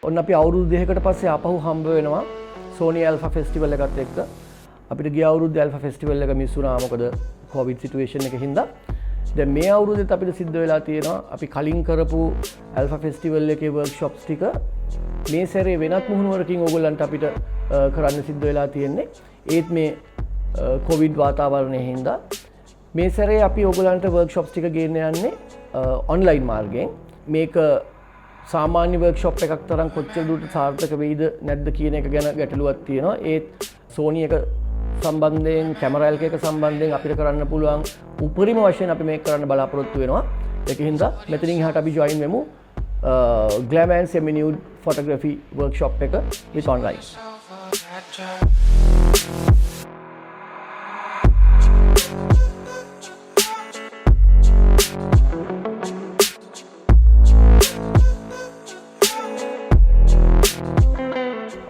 ඔන්න අපි අවුරුදු 2කට පස්සේ ආපහු හම්බ වෙනවා Sony Alpha Festival එකත් එක්ක. අපිට ගිය අවුරුද්දේ Alpha Festival එක මිස් වුණා මොකද COVID situation එක හින්දා. දැන් මේ අවුරුද්දේත් අපිට සිද්ධ වෙලා තියෙනවා අපි කලින් කරපු Alpha Festival එකේ workshops ටික මේ සැරේ වෙනත් මුහුණුවරකින් ඕගොල්ලන්ට අපිට කරන්න සිද්ධ වෙලා තියෙන්නේ. ඒත් මේ COVID වාතාවරණය හින්දා මේ සැරේ අපි ඕගොල්ලන්ට workshops ටික ගේන්න යන්නේ online මාර්ගයෙන්. මේක සාමාන්‍ය වර්ක්ෂොප් එකක් තරම් කොච්චර දුරට සාර්ථක වෙයිද නැද්ද කියන එක ගැන ගැටලුවක් තියෙනවා. ඒත් Sony එක සම්බන්ධයෙන් කැමරා එක සම්බන්ධයෙන් අපිට කරන්න පුළුවන් උපරිම වශයෙන් අපි මේක කරන්න බලාපොරොත්තු වෙනවා. ඒක හින්දා මෙතනින් එහාට අපි join වෙමු glam and semi nude photography workshop එක with online.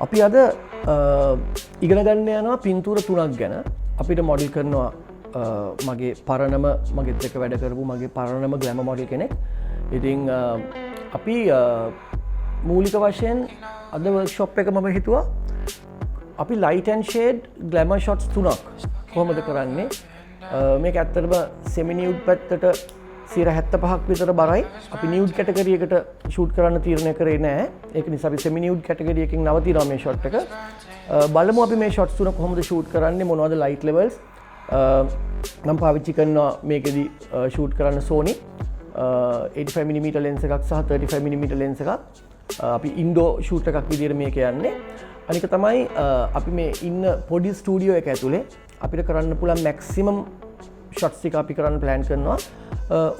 අපි අද ඉගෙන ගන්න යනවා පින්තූර 3ක් ගැන. අපිට මොඩල් කරනවා මගේ පරණම මගෙත් එක්ක වැඩ කරපු මගේ පරණම ග්ලැමර් මොඩල් කෙනෙක්. ඉතින් අපි මූලික වශයෙන් අද වර්ක්ෂොප් එක මම හිතුවා අපි light and shade glamour shots 3ක් කොහොමද කරන්නේ. මේක ඇත්තටම semi nude පැත්තට 75ක් විතර බරයි. අපි නියුඩ් කැටගරි එකට ෂූට් කරන්න තීරණය කරේ නැහැ. ඒක නිසා අපි සෙමි නියුඩ් කැටගරි එකකින් නවතිනවා මේ ෂොට් එක. බලමු අපි මේ ෂොට්ස් තුන කොහොමද ෂූට් කරන්නේ, මොනවද ලයිට් ලෙවල්ස්. මම පාවිච්චි කරනවා මේකෙදි ෂූට් කරන්න Sony 85mm ලෙන්ස් එකක් සහ 35mm ලෙන්ස් එකක්. අපි ඉන්ඩෝ ෂූට් එකක් විදිහට මේක යන්නේ. අනික තමයි අපි මේ ඉන්න පොඩි ස්ටුඩියෝ එක ඇතුලේ අපිට කරන්න පුළුවන් මැක්සිමම් ෂොට්ස් ටික අපි කරන්න ප්ලෑන් කරනවා.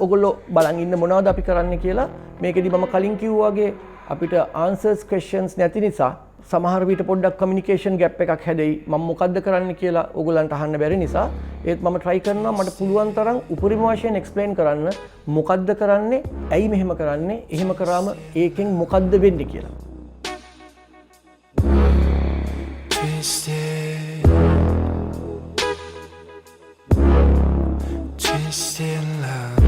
ඔගොල්ලෝ බලන් ඉන්න මොනවද අපි කරන්න කියලා. මේකෙදි මම කලින් කිව්වා වගේ අපිට answers questions නැති නිසා සමහර විට පොඩ්ඩක් communication gap එකක් හැදෙයි. මම මොකද්ද කරන්න කියලා ඔයගොල්ලන්ට අහන්න බැරි නිසා ඒත් මම try කරනවා මට පුළුවන් තරම් උපරිම වශයෙන් explain කරන්න මොකද්ද කරන්නේ, ඇයි මෙහෙම කරන්නේ, එහෙම කරාම ඒකෙන් මොකද්ද වෙන්නේ කියලා. Twisted love.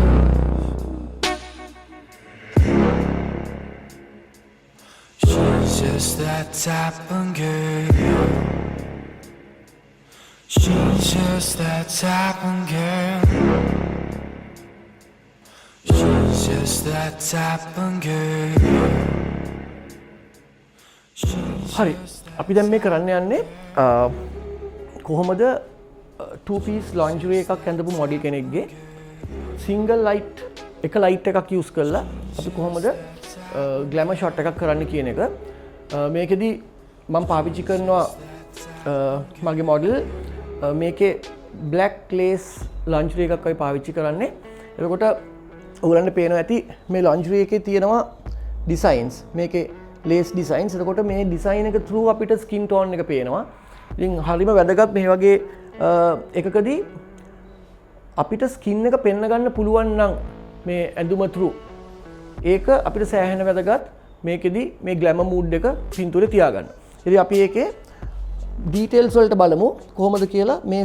She's just that type of girl. She's just that type of girl. She's just that type of girl. හරි අපි දැන් මේ කරන්න යන්නේ කොහොමද 2-piece lingerie එකක් ඇඳපු මොඩල් කෙනෙක්ගේ single light එක light එකක් use කරලා අපි කොහොමද glamour shot එකක් කරන්න කියන එක. මේකෙදි මම පාවිච්චි කරනවා මගේ මොඩල් මේකේ black lace lingerie එකක් අපි පාවිච්චි කරන්නේ. එතකොට ඔයගලන්ට පේනවා ඇති මේ lingerie එකේ තියෙනවා designs. මේකේ lace designs. එතකොට මේ design එක through අපිට skin tone එක පේනවා. ඉතින් හරිම වැදගත් මේ වගේ එකකදී අපිට ස්කින් එක පෙන්න ගන්න පුළුවන් නම් මේ ඇඳුම through ඒක අපිට සෑහෙන වැදගත්. මේකෙදි මේ ග්ලැමර් මූඩ් එක පින්තූරේ තියාගන්න. ඉතින් අපි ඒකේ ඩීටේල්ස් වලට බලමු කොහොමද කියලා. මේ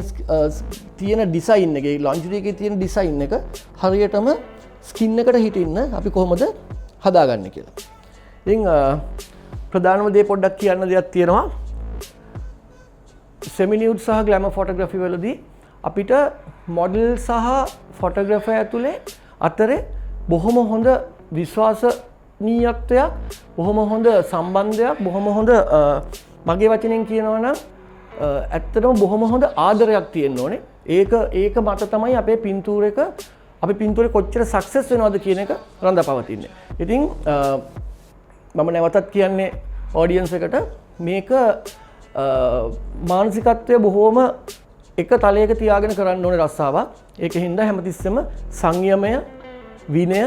තියෙන ඩිසයින් එකේ lingerie එකේ තියෙන ඩිසයින් එක හරියටම ස්කින් එකට හිටින්න අපි කොහොමද හදාගන්නේ කියලා. ඉතින් ප්‍රධානම දේ පොඩ්ඩක් කියන්න දෙයක් තියෙනවා. semi nude සහ glamour photography වලදී අපිට model සහ photographer ඇතුලේ අතරේ බොහොම හොඳ විශ්වාසනීයත්වයක්, බොහොම හොඳ සම්බන්ධයක්, බොහොම හොඳ මගේ වචනෙන් කියනවා නම් ඇත්තටම බොහොම හොඳ ආදරයක් තියෙන්න ඕනේ. ඒක මත තමයි අපේ පින්තූරේ කොච්චර සක්සස් වෙනවද කියන එක රඳාපවතින්නේ. ඉතින් මම නැවතත් කියන්නේ ඔඩියන්ස් එකට මේක මානසිකත්වය බොහෝම එක තලයක තියාගෙන කරන්න ඕනේ රස්සාවක්. ඒක හින්දා හැමතිස්සෙම සංයමය, විනය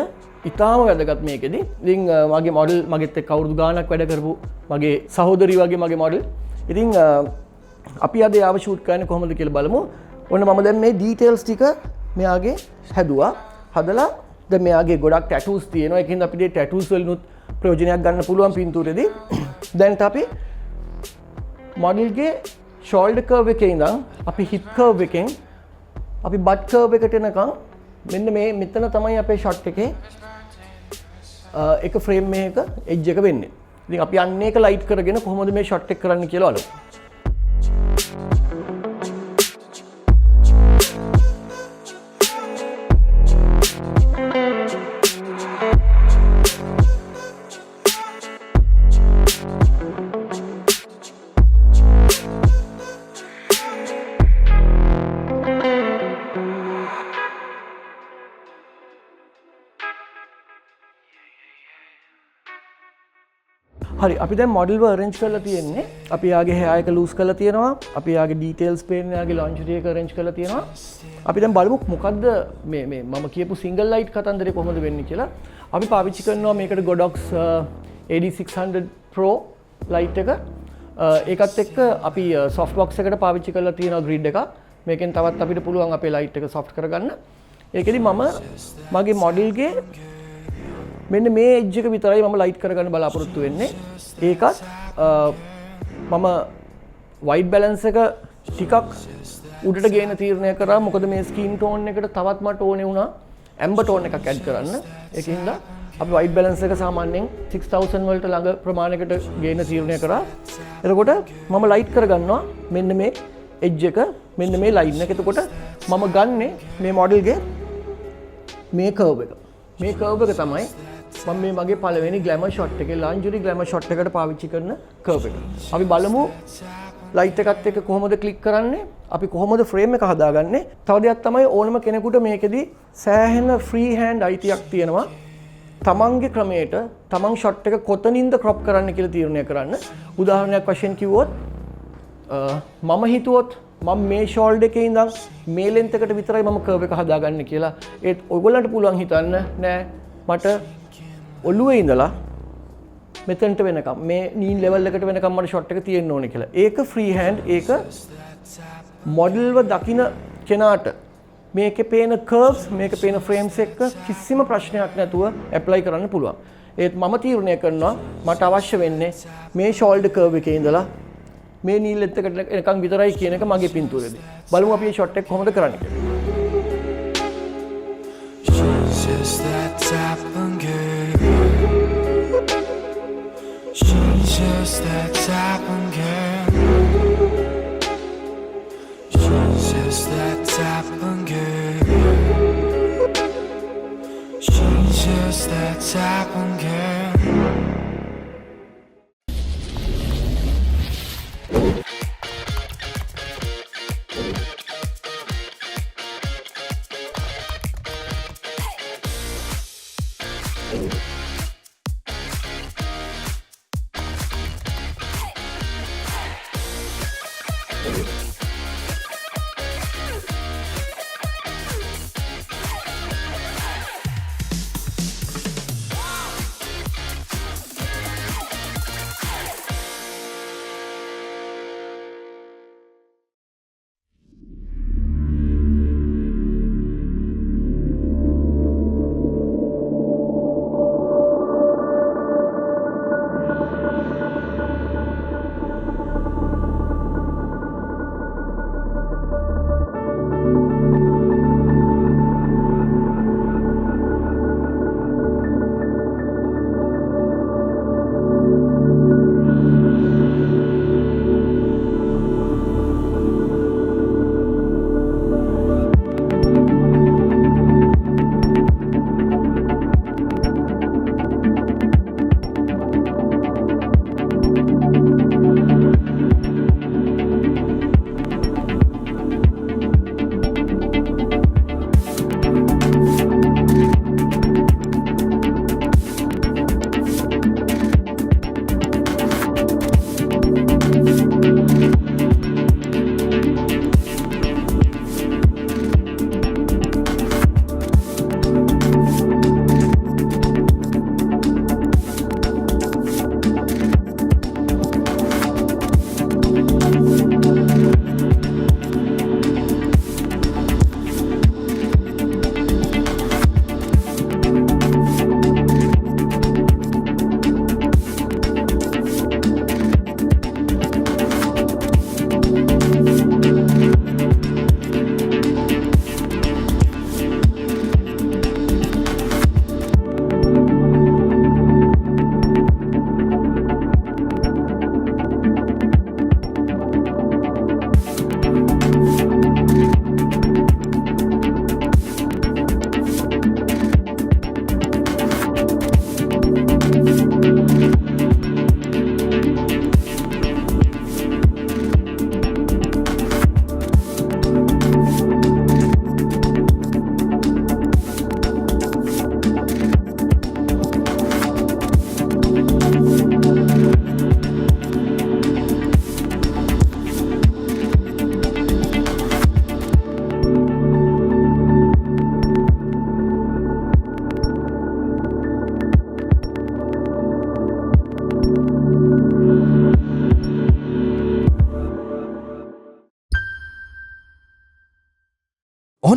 ඉතාම වැදගත් මේකෙදි. ඉතින් මගේ මොඩල් මගෙත් එක්ක අවුරුදු ගාණක් වැඩ කරපු මගේ සහෝදරිය වගේ මගේ මොඩල්. ඉතින් අපි අද යාව ෂූට් කරන්නේ කොහොමද කියලා බලමු. ඔන්න මම දැන් මේ ඩීටේල්ස් ටික මෙයාගේ හැදුවා. හදලා දැන් මෙයාගේ ගොඩක් ටැටූස් තියෙනවා. ඒකින්ද අපිට ටැටූස් වලිනුත් ප්‍රයෝජනයක් ගන්න පුළුවන් පින්තූරෙදී. දැන් අපි මොඩල්ගේ ෂෝල්ඩර් කර්ව් එකේ ඉඳන් අපි හිප් කර්ව් එකෙන් අපි බට් කර්ව් එකට එනකම් මෙන්න මේ මෙතන තමයි අපේ ෂොට් එකේ එක ෆ්‍රේම් එකක එජ් එක වෙන්නේ. ඉතින් අපි අන්න ඒක ලයිට් කරගෙන කොහොමද මේ ෂොට් එක කරන්න කියලා බලමු. හරි අපි දැන් මොඩල්ව අරේන්ජ් කරලා තියෙන්නේ අපි යාගේ hair එක ලූස් කරලා තියෙනවා අපි යාගේ details පේන්න යාගේ lingerie එක arrange කරලා තියෙනවා අපි දැන් බලමු මොකද්ද මේ මම කියපු single light කතන්දරේ කොහොමද වෙන්නේ කියලා අපි පාවිච්චි කරනවා මේකට Godox AD600 Pro light එක ඒකත් එක්ක අපි soft box එකට පාවිච්චි කරලා තියෙනවා grid එක මේකෙන් තවත් අපිට පුළුවන් අපේ light එක soft කරගන්න ඒකෙදි මම මගේ model ගේ මෙන්න මේ එජ් එක විතරයි මම ලයිට් කරගන්න බලාපොරොත්තු වෙන්නේ. ඒකත් මම white balance එක ටිකක් උඩට ගේන තීරණය කරා. මොකද මේ skin tone එකට තවත් මට ඕනේ වුණා amber tone එකක් add කරන්න. ඒකින්ද අපි white balance එක සාමාන්‍යයෙන් 6000 වලට ළඟ ප්‍රමාණයකට ගේන තීරණය කරා. එතකොට මම ලයිට් කරගන්නවා මෙන්න මේ එජ් එක මෙන්න මේ line එක. එතකොට මම ගන්නෙ මේ model ගේ මේ curve එක. මේ curve එක තමයි මම මේ මගේ පළවෙනි glamour shot එකේ lingerie glamour shot එකට පාවිච්චි කරන curve එක. අපි බලමු light එකත් එක්ක කොහොමද click කරන්නේ? අපි කොහොමද frame එක හදාගන්නේ? තව දෙයක් තමයි ඕනම කෙනෙකුට මේකෙදි සෑහෙන free hand අයිතියක් තියෙනවා. තමන්ගේ ක්‍රමයට තමන් shot එක කොතනින්ද crop කරන්න කියලා තීරණය කරන්න. උදාහරණයක් වශයෙන් කිව්වොත් මම හිතුවොත් මම මේ shoulder එකේ ඉඳන් මේ length එකට විතරයි මම curve එක හදාගන්නේ කියලා. ඒත් ඔයගොල්ලන්ට පුළුවන් හිතන්න නෑ මට ඔළුවේ ඉඳලා මෙතනට වෙනකම් මේ knee level එකට වෙනකම් මට shot එක තියෙන්න ඕනේ කියලා. ඒක free hand ඒක model ව දකින කෙනාට මේකේ පේන curves මේකේ පේන frames එක්ක කිසිම ප්‍රශ්නයක් නැතුව apply කරන්න පුළුවන්. ඒත් මම තීරණය කරනවා මට අවශ්‍ය වෙන්නේ මේ shoulder curve එකේ ඉඳලා මේ knee length එකට එනකම් විතරයි කියන එක මගේ පින්තූරේදී. බලමු අපි මේ shot එක කොහොමද කරන්නේ කියලා. Just that type of girl. She's just that type of girl. She's just that type of girl. She's just that type of girl.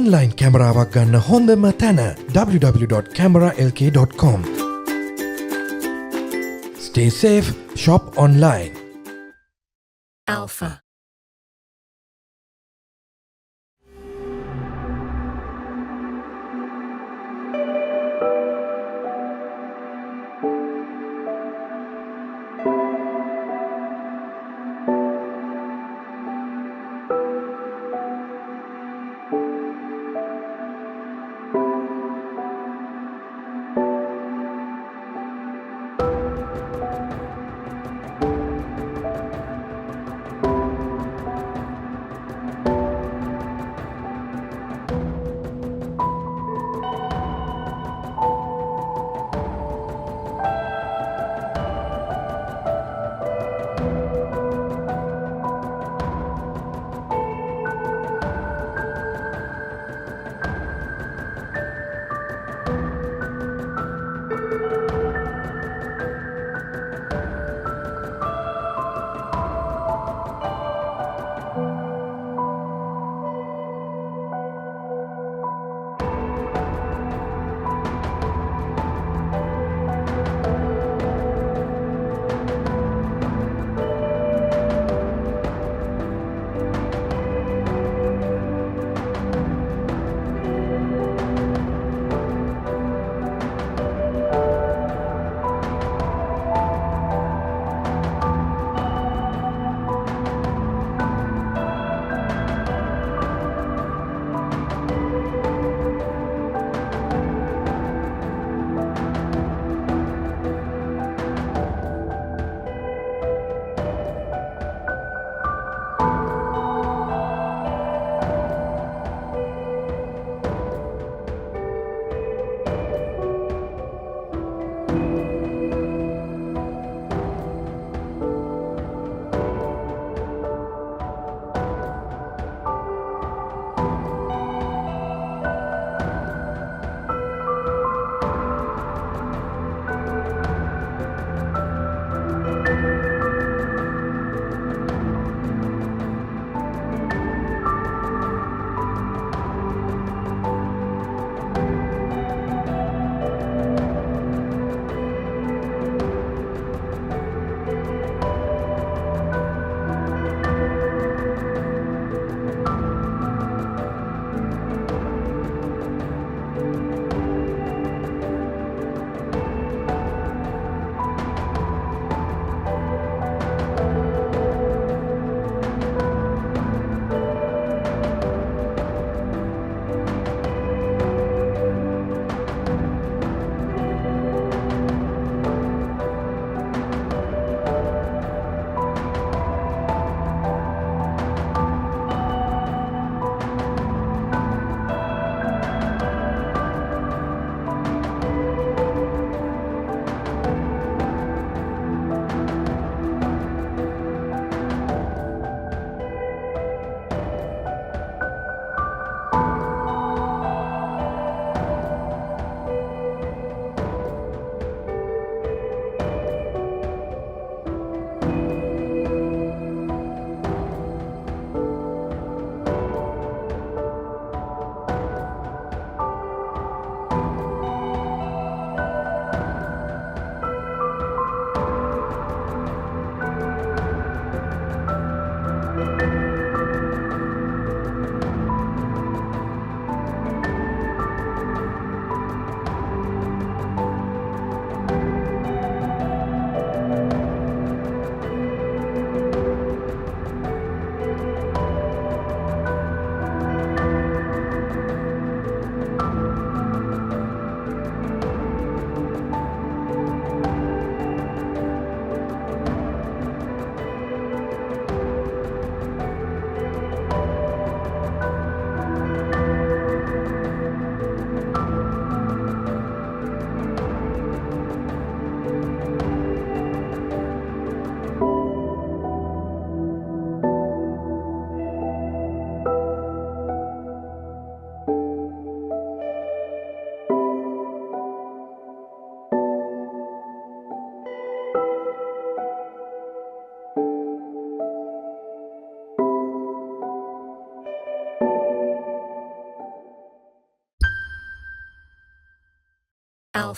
Online කැමරාවක් ගන්න හොඳම තැන www.cameralk.com. Stay safe, shop online. Alpha.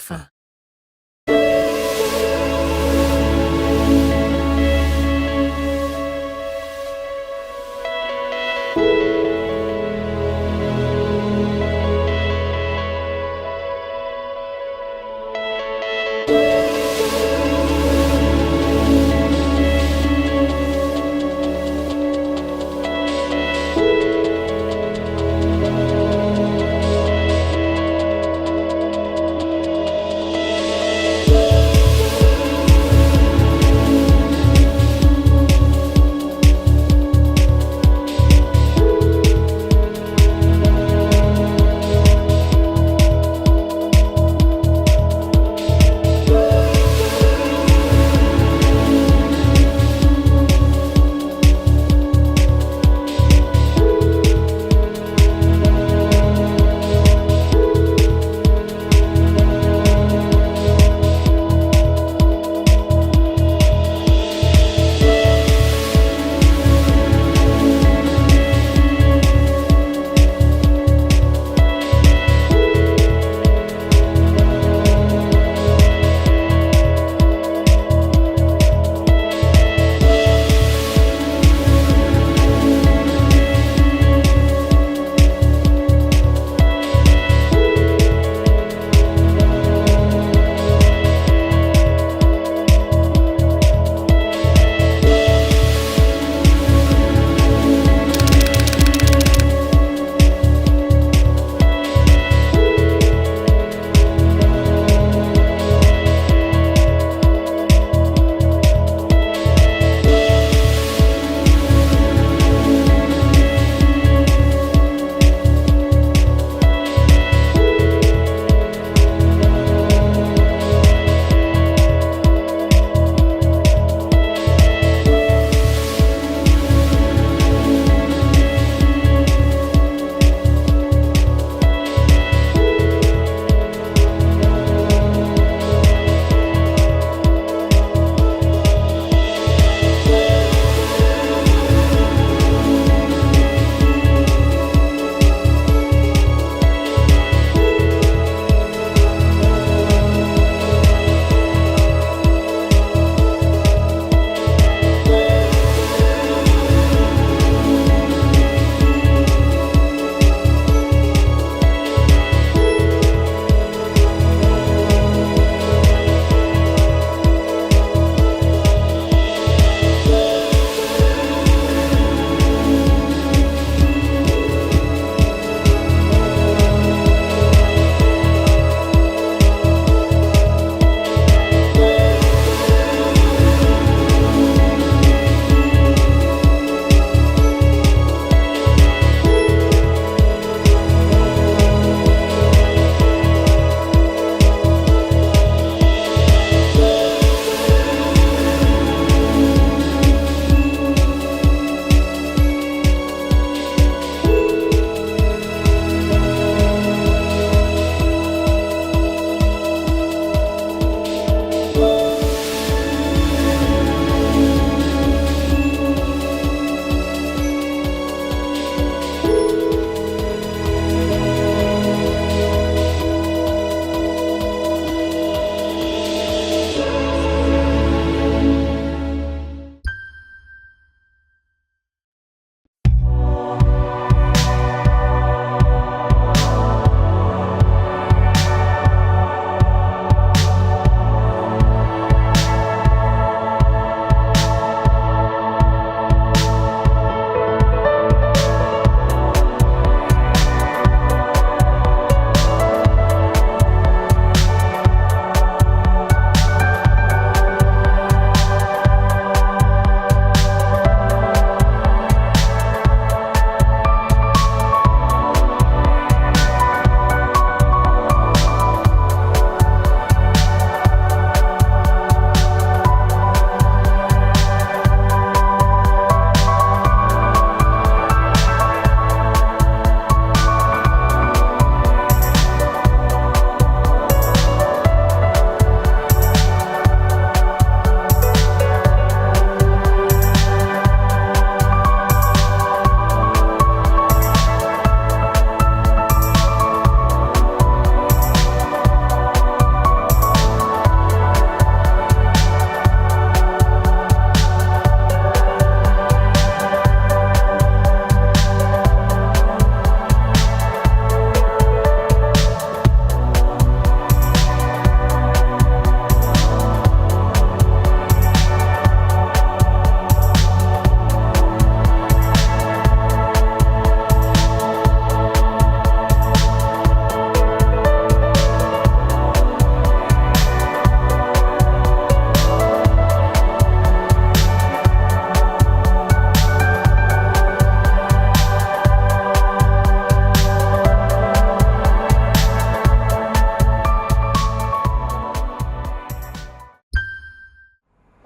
Alpha.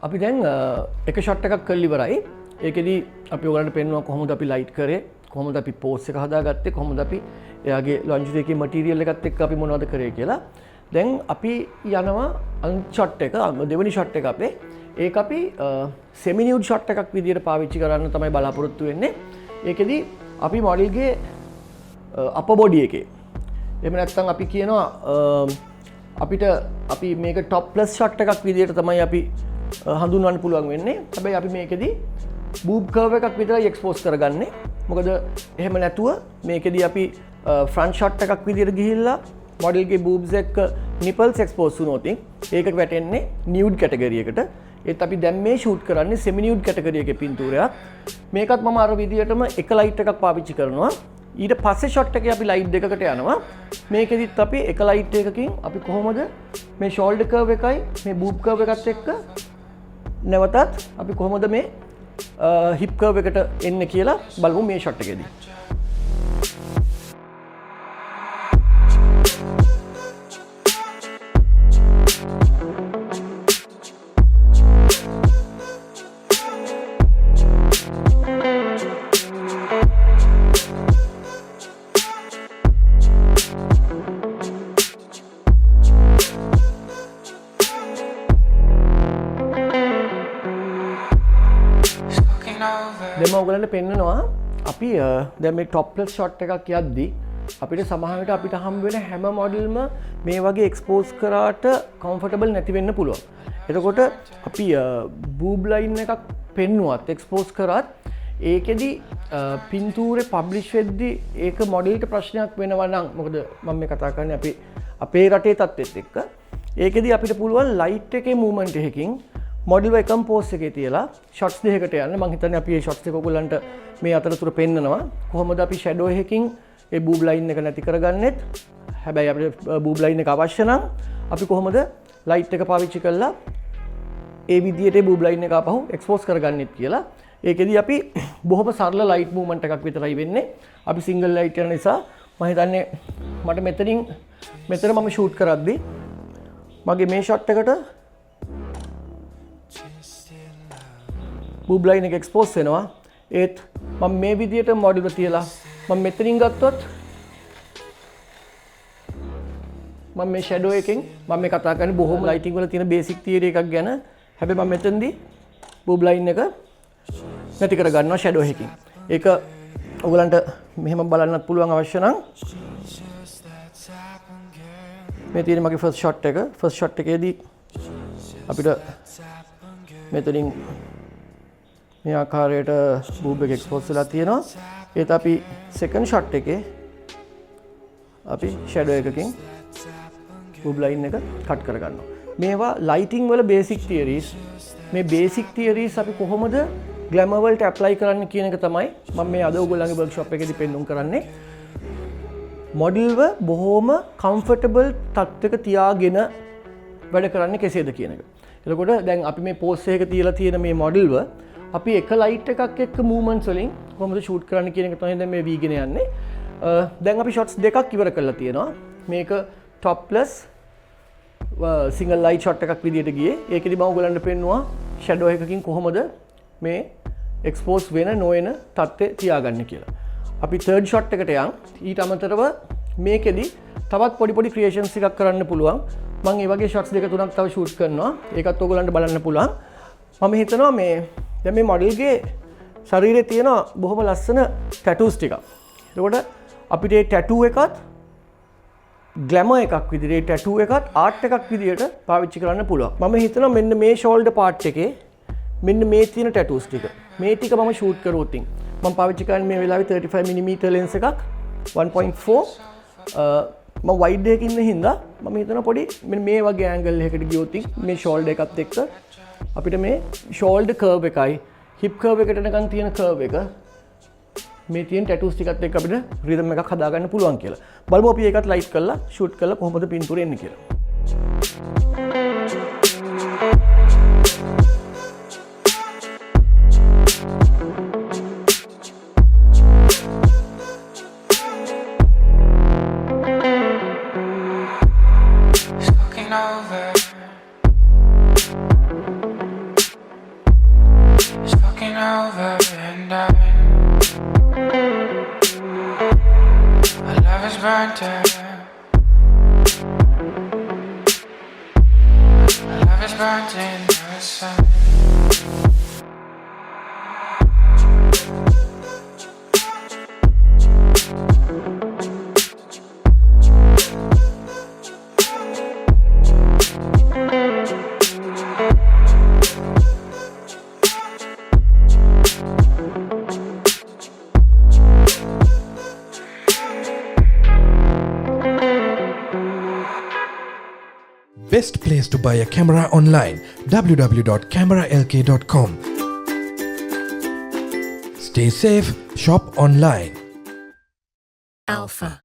අපි දැන් එක shot එකක් කරලා ඉවරයි. ඒකෙදි අපි ඔයගලන්ට පෙන්වනවා කොහොමද අපි ලයිට් කරේ, කොහොමද අපි පෝස් එක හදාගත්තේ, කොහොමද අපි එයාගේ ලොන්ජරි එකේ මටීරියල් එකත් එක්ක අපි මොනවද කරේ කියලා. දැන් අපි යනවා ෂොට් එක, දෙවෙනි ෂොට් එක අපේ. ඒක අපි සෙමි නියුඩ් ෂොට් එකක් විදියට පාවිච්චි කරන්න තමයි බලාපොරොත්තු වෙන්නේ. ඒකෙදි අපි මොඩල්ගේ අපර් බොඩි එකේ එහෙම නැත්නම් අපි කියනවා අපිට අපි මේක টপ ප්ලස් ෂොට් එකක් විදියට තමයි අපි හඳුන්වන්න පුළුවන් වෙන්නේ. හැබැයි අපි මේකෙදි බූබ් කර්ව් එකක් විතරයි එක්ස්පෝස් කරගන්නේ. මොකද එහෙම නැතුව මේකෙදි අපි ෆ්‍රන්ට් ෂොට් එකක් විදියට ගිහිල්ලා මොඩල්ගේ බූබ්ස් එක්ක නිපල්ස් එක්ස්පෝස් වුණොත් ඒක වැටෙන්නේ නියුඩ් කැටගරි එකට. ඒත් අපි දැන් මේ ෂූට් කරන්නේ සෙමි නියුඩ් කැටගරි එකේ පින්තූරයක්. මේකත් මම අර විදියටම එක ලයිට් එකක් පාවිච්චි කරනවා. ඊට පස්සේ ෂොට් එකේ අපි ලයිට් දෙකකට යනවා. මේකෙදිත් අපි එක ලයිට් එකකින් අපි කොහොමද මේ ෂෝල්ඩර් කර්ව් එකයි මේ බූබ් කර්ව් එකත් එක්ක නැවතත් අපි කොහොමද මේ හිප් කර්ව් එකට එන්නේ කියලා බලමු මේ ෂොට් එකේදී. දෙම ඔයගලන්ට පෙන්නනවා අපි දැන් මේ টপ ප්ලස් ෂොට් එකක් යද්දි අපිට සමහර විට අපිට හම්බ වෙන හැම මොඩල්ම මේ වගේ එක්ස්පෝස් කරාට කම්ෆර්ටබල් නැති වෙන්න පුළුවන්. එතකොට අපි බූබ් ලයින් එකක් පෙන්නුවත් එක්ස්පෝස් කරාත් ඒකෙදි පින්තූරේ පබ්ලිෂ් වෙද්දි ඒක මොඩල්ට ප්‍රශ්නයක් වෙනවා නම් මොකද මම මේ කතා කරන්නේ අපේ රටේ තත්ත්වෙත් එක්ක ඒකෙදි අපිට පුළුවන් ලයිට් එකේ මූවමන්ට් එකකින් මොඩල් එකම් පෝස් එකේ තියලා ෂොට්ස් දෙකකට යන්න. මම හිතන්නේ අපි මේ ෂොට්ස් දෙක ඔයගොල්ලන්ට මේ අතරතුර පෙන්නනවා කොහොමද අපි ෂැඩෝ එකකින් ඒ බූබ් ලයින් එක නැති කරගන්නෙත්. හැබැයි අපිට බූබ් ලයින් එක අවශ්‍ය නම් අපි කොහොමද ලයිට් එක පාවිච්චි කරලා ඒ විදියට බූබ් ලයින් එක ආපහු එක්ස්පෝස් කරගන්නෙත් කියලා. ඒකෙදි අපි බොහොම සරල ලයිට් මූවමන්ට් එකක් විතරයි වෙන්නේ. අපි සිංගල් ලයිට් යන නිසා මම හිතන්නේ මට මෙතන මම ෂූට් කරද්දි මගේ මේ ෂොට් එකට බූබ් ලයින් එක එක්ස්පෝස් වෙනවා. ඒත් මම මේ විදියට මොඩල් එක තියලා මම මෙතනින් ගත්තොත් මම මේ ෂැඩෝ එකෙන් මම මේ කතා කරන්නේ බොහොම ලයිටිං වල තියෙන බේසික් තියරි එකක් ගැන. හැබැයි මම මෙතනදී බූබ් ලයින් එක නැති කර ගන්නවා ෂැඩෝ එකකින්. ඒක ඔයගලන්ට මෙහෙම බලන්නත් පුළුවන් අවශ්‍ය නම් මේ තියෙන මගේ ෆස්ට් ෂොට් එක. ෆස්ට් ෂොට් එකේදී අපිට මෙතනින් මේ ආකාරයට බූබ් එක එක්ස්පෝස් වෙලා තියෙනවා. ඒත් අපි සෙකන්ඩ් ෂොට් එකේ අපි ෂැඩෝ එකකින් බූබ් ලයින් එක කට් කර ගන්නවා. මේවා ලයිටිං වල බේසික් තියරිස්. මේ බේසික් තියරිස් අපි කොහොමද ග්ලැමර් වලට ඇප්ලයි කරන්න කියන එක තමයි මම මේ අද ඔයගොල්ලන්ගේ වර්ක්ෂොප් එකේදී පෙන්වන්න කරන්නේ. මොඩල්ව බොහොම කම්ෆර්ටබල් තත්ත්වයක තියාගෙන වැඩ කරන්නේ කෙසේද කියන එක. එතකොට දැන් අපි මේ පෝස් එකක තියලා තියෙන මේ මොඩල්ව අපි එක ලයිට් එකක් එක්ක මූවමන්ට්ස් වලින් කොහොමද ෂූට් කරන්න කියන එක තමයි දැන් මේ වීගෙන යන්නේ. දැන් අපි ෂොට්ස් දෙකක් ඉවර කරලා තියෙනවා. මේක top plus single light shot එකක් විදියට ගියේ. ඒකෙදි මම ඔයගලන්ට පෙන්නුවා ෂැඩෝ එකකින් කොහොමද මේ එක්ස්පෝස් වෙන නොවන තත්ත්වය තියාගන්න කියලා. අපි තර්ඩ් ෂොට් එකට යන්. ඊට අමතරව මේකෙදි තවත් පොඩි ක්‍රියේෂන්ස් එකක් කරන්න පුළුවන්. මම ඒ වගේ ෂොට්ස් දෙක තුනක් තව ෂූට් කරනවා. ඒකත් ඔයගලන්ට බලන්න පුළුවන්. මම හිතනවා මේ දැන් මේ මොඩල්ගේ ශරීරයේ තියෙන බොහොම ලස්සන ටැටූස් ටිකක්. එතකොට අපිට මේ ටැටූ එකත් ග්ලැමර් එකක් විදිහට ටැටූ එකත් ආර්ට් එකක් විදිහට පාවිච්චි කරන්න පුළුවන්. මම හිතනවා මෙන්න මේ ෂෝල්ඩර් පාර්ට් එකේ මෙන්න මේ තියෙන ටැටූස් ටික මේ ටික මම ෂූට් කරුවොත් මම පාවිච්චි කරන්නේ මේ වෙලාවේ 35mm ලෙන්ස් එකක් 1.4 මම වයිඩ් එකකින් ඉන්න හින්දා මම හිතනවා පොඩි මේ වගේ ඇන්ගල් එකකට ගියොත් මේ ෂෝල්ඩර් එකත් එක්ක අපිට මේ ෂෝල්ඩර් කර්ව් එකයි හිප් කර්ව් එකට නිකන් තියෙන කර්ව් එක මේ තියෙන ටැටූස් ටිකත් එක්ක අපිට රිද්ම් එකක් හදාගන්න පුළුවන් කියලා. බලමු අපි ඒකත් ලයිට් කරලා ෂූට් කරලා කොහොමද පින්තූරෙ එන්නේ කියලා. finding the sun. Best place to buy a camera online, www.cameralk.com. Stay safe, shop online. Alpha.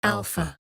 Alpha.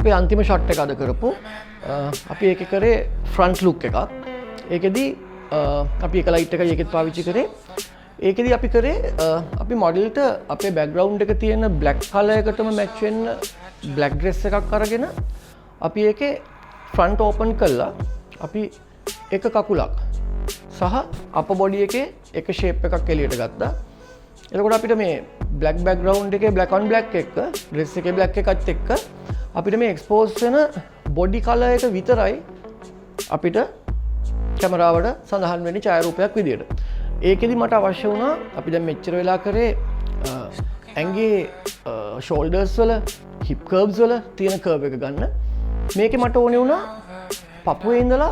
අපේ අන්තිම ෂොට් එක අද කරපු අපි ඒක කරේ ෆ්‍රන්ට් ලුක් එකක්. ඒකෙදි අපි එක ලයිට් එකයි ඒකෙත් පාවිච්චි කරේ. ඒකෙදි අපි කරේ අපි මොඩල්ට අපේ බෑග්ග්‍රවුන්ඩ් එක තියෙන බ්ලැක් කලර් එකටම මැච් වෙන්න බ්ලැක් ඩ්‍රෙස් එකක් අරගෙන අපි ඒකේ ෆ්‍රන්ට් ඕපන් කළා. අපි එක කකුලක් සහ අප බොඩි එකේ එක ෂේප් එකක් එළියට ගත්තා. එතකොට අපිට මේ බ්ලැක් බෑග්ග්‍රවුන්ඩ් එකේ බ්ලැක් ඔන් බ්ලැක් එක්ක ඩ්‍රෙස් එකේ බ්ලැක් එකත් එක්ක අපිට මේ එක්ස්පෝස් වෙන බොඩි කලර් එක විතරයි අපිට කැමරාවට සඳහන් වෙන්නේ ඡායාරූපයක් විදියට. ඒකෙදි මට අවශ්‍ය වුණා අපි දැන් මෙච්චර වෙලා කරේ ඇඟේ ෂෝල්ඩර්ස් වල හිප් කර්ව්ස් වල තියෙන කර්ව් එක ගන්න. මේකේ මට ඕනේ වුණා පපුවේ ඉඳලා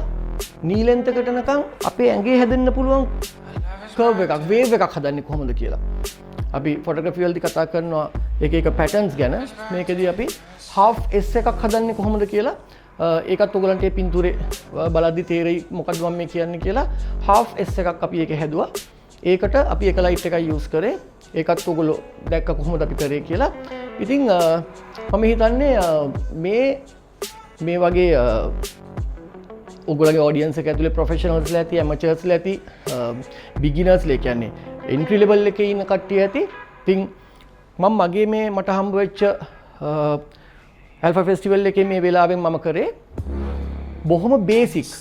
නී ලෙන්ත් එකට යනකම් අපේ ඇඟේ හැදෙන්න පුළුවන් කර්ව් එකක් වේව් එකක් හදන්නේ කොහොමද කියලා. අපි ෆොටෝග්‍රැෆි වලදී කතා කරනවා එක එක පැටර්න්ස් ගැන. මේකෙදී අපි half S එකක් හදන්නේ කොහොමද කියලා ඒකත් ඔයගලන්ට මේ පින්තූරේ බලද්දි තේරෙයි මොකද්ද මම මේ කියන්නේ කියලා. half S එකක් අපි ඒකේ හැදුවා. ඒකට අපි එක ලයිට් එකයි යූස් කරේ. ඒකත් ඔයගොල්ලෝ දැක්ක කොහොමද අපි කරේ කියලා. ඉතින් මම හිතන්නේ මේ වගේ ඔයගොල්ලෝගේ ඔඩියන්ස් එක ඇතුලේ ප්‍රොෆෙෂනල්ස්ලා ඇති, ඇමචර්ස්ලා ඇති, බිගිනර්ස්ලා කියන්නේ එන්ට්‍රි ලෙවල් එකේ ඉන්න කට්ටිය ඇති. ඉතින් මම මගේ මේ මට හම්බ වෙච්ච ඇල්ෆා ෆෙස්ටිවල් එකේ මේ වෙලාවෙන් මම කරේ බොහොම බේසික්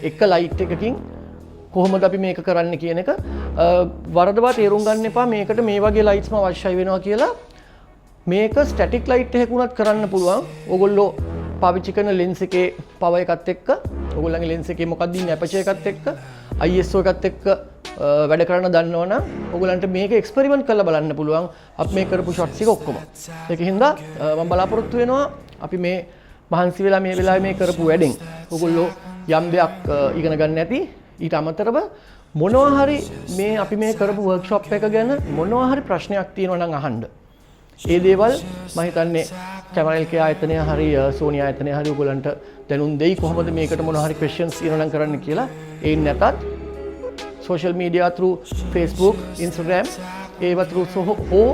එක ලයිට් එකකින් කොහොමද අපි මේක කරන්න කියන එක. වරදවා තේරුම් ගන්න එපා මේකට මේ වගේ ලයිට්ස්ම අවශ්‍යයි වෙනවා කියලා. මේක ස්ටැටික් ලයිට් එකකුණත් කරන්න පුළුවන්. ඔයගොල්ලෝ පාවිච්චි කරන ලෙන්ස් එකේ පවර් එකත් එක්ක ඔයගොල්ලන්ගේ ලෙන්ස් එකේ මොකක්ද ඉන්නේ ඇපචර් එකත් එක්ක ISO එකත් එක්ක වැඩ කරන්න දන්නවනම් ඔයගොල්ලන්ට මේක එක්ස්පෙරිමන්ට් කරලා බලන්න පුළුවන් අපි මේ කරපු ෂොට්ස් එක ඔක්කොම. ඒක හින්දා මම බලාපොරොත්තු වෙනවා අපි මේ මහන්සි වෙලා මේ වෙලාවේ මේ කරපු වැඩෙන් ඔයගොල්ලෝ යම් දෙයක් ඉගෙන ගන්න ඇති. ඊට අමතරව මොනවා හරි මේ අපි මේ කරපු වර්ක්ෂොප් එක ගැන මොනවා හරි ප්‍රශ්නයක් තියෙනවා නම් අහන්න. ඒ දේවල් මම හිතන්නේ කැමරා LK ආයතනය හරි සෝනි ආයතනය හරි ඔයගොල්ලන්ට දැනුම් දෙයි කොහොමද මේකට මොනවා හරි questions තියෙනවා නම් කරන්න කියලා. ඒ නැතත් social media through Facebook, Instagram, ඒවා through Soho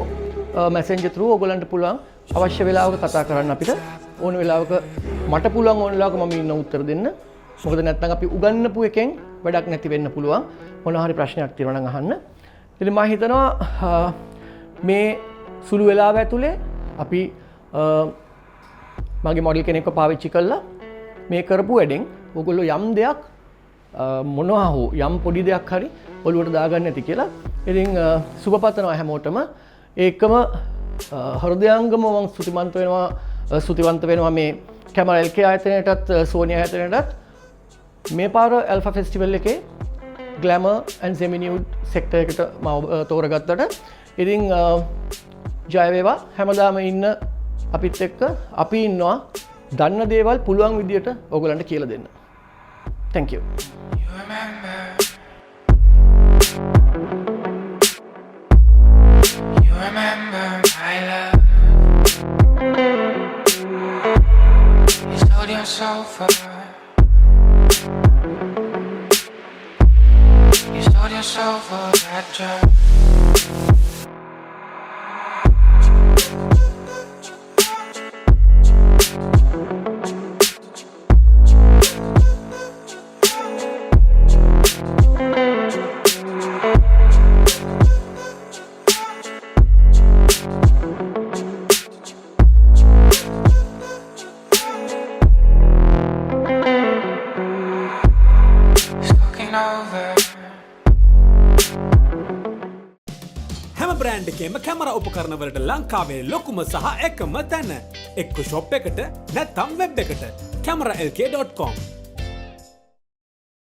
messenger through ඔයගොල්ලන්ට පුළුවන් අවශ්‍ය වෙලාවක කතා කරන්න අපිට. ඕන වෙලාවක මට පුළුවන් ඕන වෙලාවක මම ඉන්න උත්තර දෙන්න. මොකද නැත්නම් අපි උගන්වපු එකෙන් වැඩක් නැති වෙන්න පුළුවන්. මොනවා හරි ප්‍රශ්නයක් තියෙනවා නම් අහන්න. ඉතින් මම හිතනවා මේ සුළු වෙලාව ඇතුලේ අපි මගේ මොඩල් කෙනෙක්ව පාවිච්චි කළා මේ කරපු වැඩෙන් ඔයගොල්ලෝ යම් දෙයක් මොනවා හෝ යම් පොඩි දෙයක් හරි ඔළුවට දාගන්න ඇති කියලා. ඉතින් සුබපතනවා හැමෝටම. ඒකම හෘදයාංගම මම ස්තුතිවන්ත වෙනවා මේ කැමරා LK ආයතනයටත් සෝනි ආයතනයටත් මේ පාර ඇල්ෆා ෆෙස්ටිවල් එකේ glamour and semi nude sector එකට මම තෝරගත්තට. ඉතින් ජය වේවා හැමදාම ඉන්න අපිත් එක්ක අපි ඉන්නවා දන්න දේවල් පුළුවන් විදියට ඔයගලන්ට කියලා දෙන්න. Thank you. You remember my love. You sold your soul for. You sold your soul for that drug. හැම බ්‍රෑන්ඩ් එකේම කැමරා උපකරණ වලට ලංකාවේ ලොකුම සහ එකම තැන. එක්ක ෂොප් එකට නැත්නම් වෙබ් එකට. cameralk.com.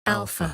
Alpha.